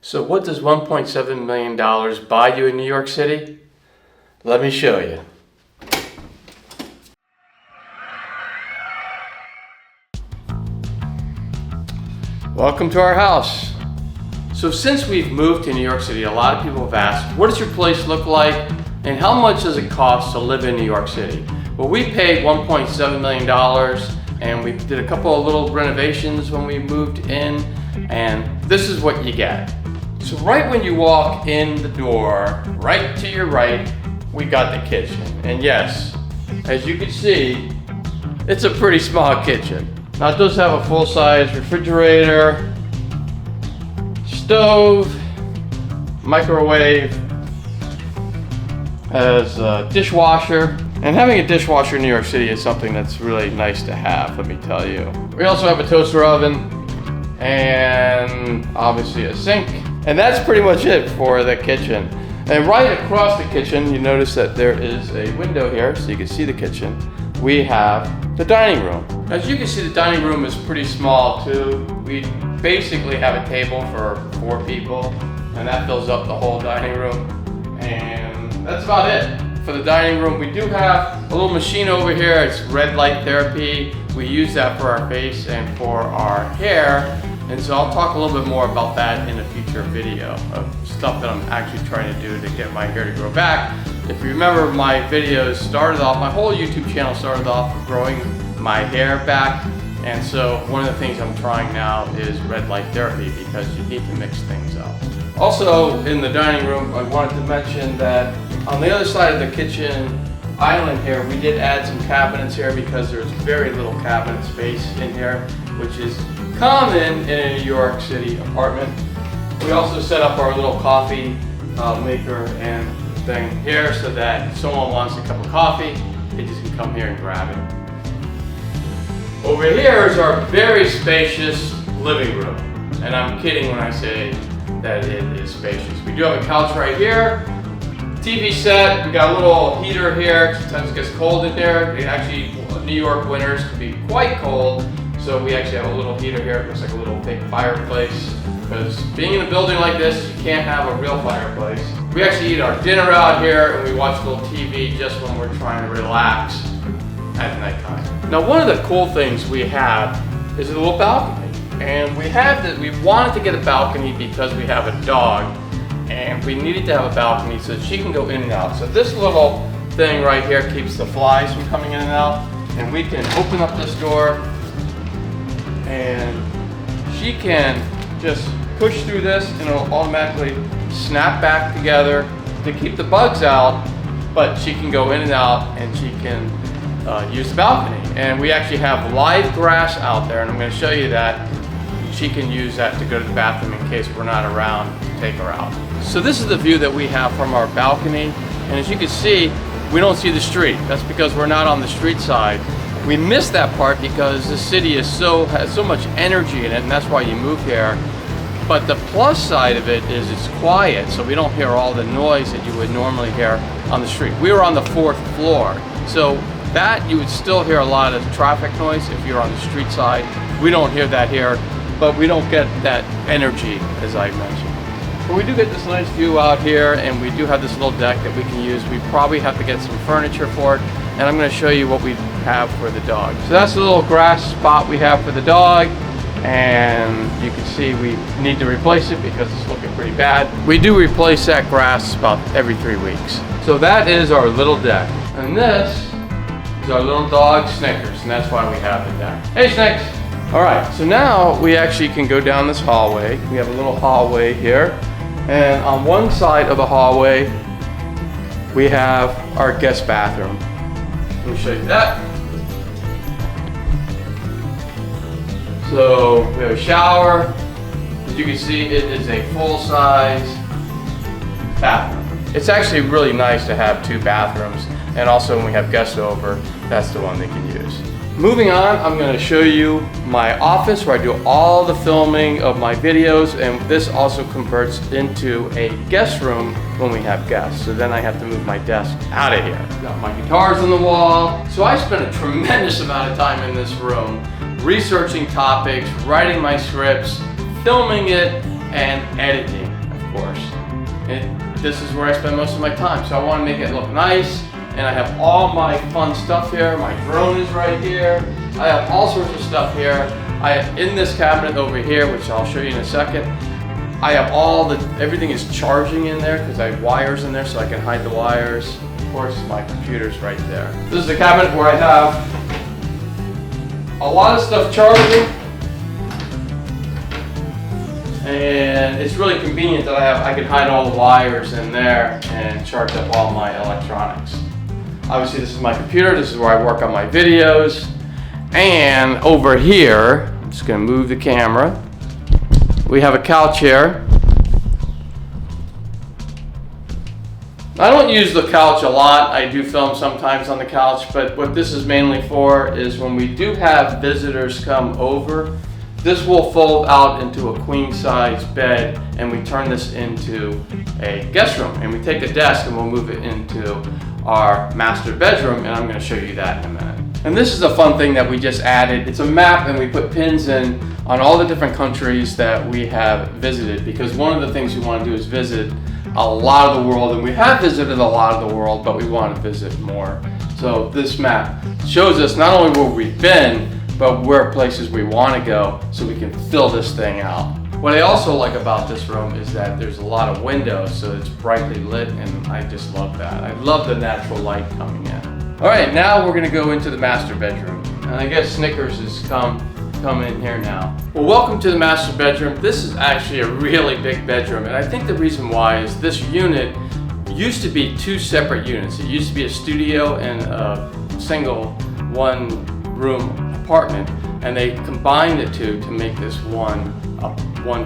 So what does $1.7 million buy you in New York City? Let me show you. Welcome to our house. So since we've moved to New York City, a lot of people have asked, what does your place look like and how much does it cost to live in New York City? Well, we paid $1.7 million and we did a couple of little renovations when we moved in, and this is what you get. So right when you walk in the door, right to your right, we got the kitchen. And yes, as you can see, it's a pretty small kitchen. Now it does have a full-size refrigerator, stove, microwave, has a dishwasher. And having a dishwasher in New York City is something that's really nice to have, let me tell you. We also have a toaster oven and obviously a sink. And that's pretty much it for the kitchen. And right across the kitchen, you notice that there is a window here so you can see the kitchen. We have the dining room. As you can see, the dining room is pretty small too. We basically have a table for 4 people, and that fills up the whole dining room. And that's about it for the dining room. We do have a little machine over here. It's red light therapy. We use that for our face and for our hair. And so I'll talk a little bit more about that in a future video of stuff that I'm actually trying to do to get my hair to grow back. If you remember, my videos started off, my whole YouTube channel started off growing my hair back. And so one of the things I'm trying now is red light therapy because you need to mix things up. Also in the dining room, I wanted to mention that on the other side of the kitchen island here, we did add some cabinets here because there's very little cabinet space in here, which is common in a New York City apartment. We also set up our little coffee maker and thing here so that if someone wants a cup of coffee, they just can come here and grab it. Over here is our very spacious living room. And I'm kidding when I say that it is spacious. We do have a couch right here, TV set, we got a little heater here. Sometimes it gets cold in here. Actually, New York winters can be quite cold. So we actually have a little heater here. It looks like a little fake fireplace. Because being in a building like this, you can't have a real fireplace. We actually eat our dinner out here and we watch a little TV just when we're trying to relax at nighttime. Now one of the cool things we have is a little balcony. And we wanted to get a balcony because we have a dog and we needed to have a balcony so that she can go in and out. So this little thing right here keeps the flies from coming in and out. And we can open up this door and she can just push through this and it'll automatically snap back together to keep the bugs out, but she can go in and out and she can use the balcony. And we actually have live grass out there, and I'm going to show you that. She can use that to go to the bathroom in case we're not around to take her out. So this is the view that we have from our balcony, and as you can see, we don't see the street. That's because we're not on the street side. We miss that part because the city has so much energy in it, and that's why you move here. But the plus side of it is it's quiet, so we don't hear all the noise that you would normally hear on the street. We were on the 4th floor, so that you would still hear a lot of traffic noise if you're on the street side. We don't hear that here, but we don't get that energy, as I mentioned. But we do get this nice view out here, and we do have this little deck that we can use. We probably have to get some furniture for it, and I'm going to show you what we have for the dog. So that's the little grass spot we have for the dog, and you can see we need to replace it because it's looking pretty bad. We do replace that grass about every 3 weeks. So that is our little deck, and this is our little dog Snickers, and that's why we have the deck. Hey Snicks! Alright, so now we actually can go down this hallway. We have a little hallway here, and on one side of the hallway we have our guest bathroom. Let me show you that. So we have a shower. As you can see, it is a full-size bathroom. It's actually really nice to have 2 bathrooms, and also when we have guests over, that's the one they can use. Moving on, I'm going to show you my office where I do all the filming of my videos, and this also converts into a guest room when we have guests. So then I have to move my desk out of here. Got my guitars on the wall. So I spent a tremendous amount of time in this room researching topics, writing my scripts, filming it, and editing. this is where I spend most of my time. So I want to make it look nice, and I have all my fun stuff here. My drone is right here. I have all sorts of stuff here. I have in this cabinet over here, which I'll show you in a second. I have everything is charging in there because I have wires in there so I can hide the wires. Of course, my computer's right there. This is the cabinet where I have a lot of stuff charging, and it's really convenient that I can hide all the wires in there and charge up all my electronics. Obviously, this is my computer. This is where I work on my videos. And over here, I'm just going to move the camera. We have a couch here. I don't use the couch a lot. I do film sometimes on the couch, but what this is mainly for is when we do have visitors come over, this will fold out into a queen size bed, and we turn this into a guest room, and we take the desk and we'll move it into our master bedroom, and I'm going to show you that in a minute. And this is a fun thing that we just added. It's a map, and we put pins in on all the different countries that we have visited, because one of the things we want to do is visit a lot of the world, and we have visited a lot of the world, but we want to visit more. So this map shows us not only where we've been, but where places we want to go, so we can fill this thing out. What I also like about this room is that there's a lot of windows, so it's brightly lit, and I just love that. I love the natural light coming in. All right, now we're gonna go into the master bedroom. And I guess Snickers has come in here now. Well, welcome to the master bedroom. This is actually a really big bedroom, and I think the reason why is this unit used to be two separate units. It used to be a studio and a single one-room apartment, and they combined the two to make this one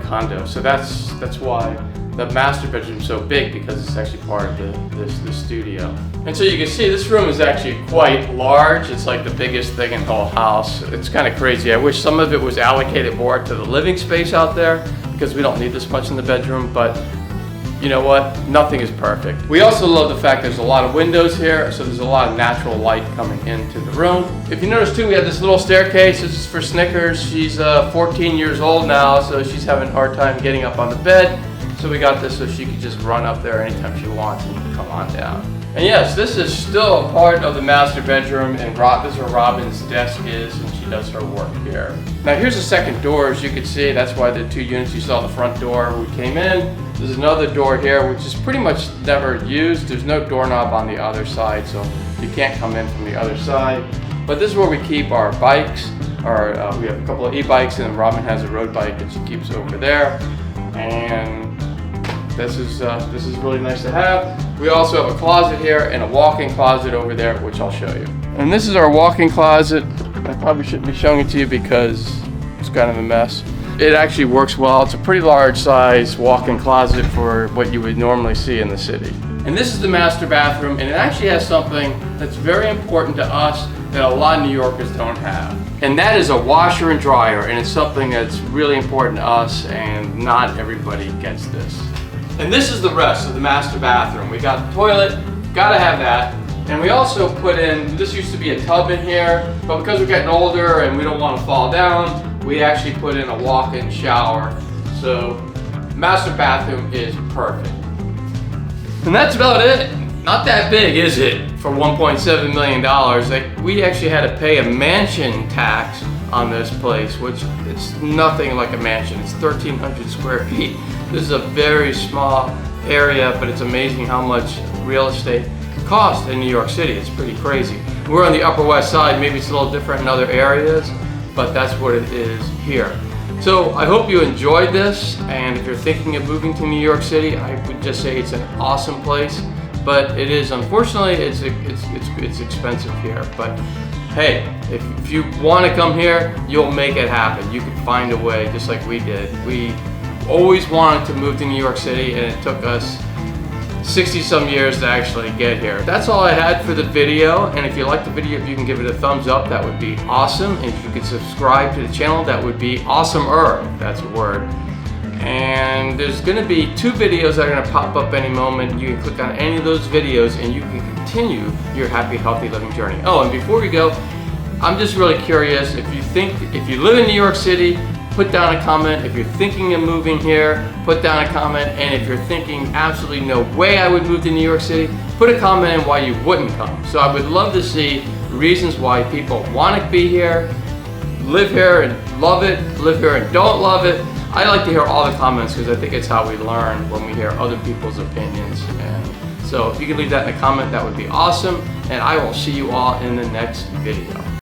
condo. So that's why the master bedroom is so big, because it's actually part of the studio. And so you can see this room is actually quite large. It's like the biggest thing in the whole house. It's kind of crazy. I wish some of it was allocated more to the living space out there, because we don't need this much in the bedroom, but you know what? Nothing is perfect. We also love the fact there's a lot of windows here, so there's a lot of natural light coming into the room. If you notice too, we have this little staircase. This is for Snickers. She's 14 years old now, so she's having a hard time getting up on the bed. So we got this so she could just run up there anytime she wants and come on down. And yes, this is still a part of the master bedroom, and this is where Robin's desk is, and she does her work here. Now here's the second door. As you can see, that's why the two units you saw the front door we came in. There's another door here, which is pretty much never used. There's no doorknob on the other side, so you can't come in from the other side. But this is where we keep our bikes. We have a couple of e-bikes, and then Robin has a road bike that she keeps over there. And this is really nice to have. We also have a closet here and a walk-in closet over there, which I'll show you. And this is our walk-in closet. I probably shouldn't be showing it to you because it's kind of a mess. It actually works well. It's a pretty large size walk-in closet for what you would normally see in the city. And this is the master bathroom, and it actually has something that's very important to us that a lot of New Yorkers don't have. And that is a washer and dryer, and it's something that's really important to us, and not everybody gets this. And this is the rest of the master bathroom. We got the toilet, gotta have that. And we also put in, this used to be a tub in here, but because we're getting older and we don't want to fall down, we actually put in a walk-in shower. So master bathroom is perfect. And that's about it. Not that big, is it? For $1.7 million. We actually had to pay a mansion tax on this place, which it's nothing like a mansion. It's 1,300 square feet. This is a very small area, but it's amazing how much real estate costs in New York City. It's pretty crazy. We're on the Upper West Side. Maybe it's a little different in other areas, but that's what it is here. So I hope you enjoyed this, and if you're thinking of moving to New York City, I would just say it's an awesome place, but it is, unfortunately, it's expensive here. But hey, if you want to come here, you'll make it happen. You can find a way, just like we did. We always wanted to move to New York City, and it took us 60 some years to actually get here. That's all I had for the video, and if you like the video, if you can give it a thumbs up, that would be awesome. And if you could subscribe to the channel, that would be awesomer, if that's a word. And there's gonna be 2 videos that are gonna pop up any moment. You can click on any of those videos and you can continue your happy, healthy living journey. Oh, and before we go, I'm just really curious, if you live in New York City, put down a comment. If you're thinking of moving here, put down a comment. And if you're thinking absolutely no way I would move to New York City, put a comment in why you wouldn't come. So I would love to see reasons why people want to be here, live here and love it, live here and don't love it. I like to hear all the comments because I think it's how we learn when we hear other people's opinions. And so if you could leave that in a comment, that would be awesome. And I will see you all in the next video.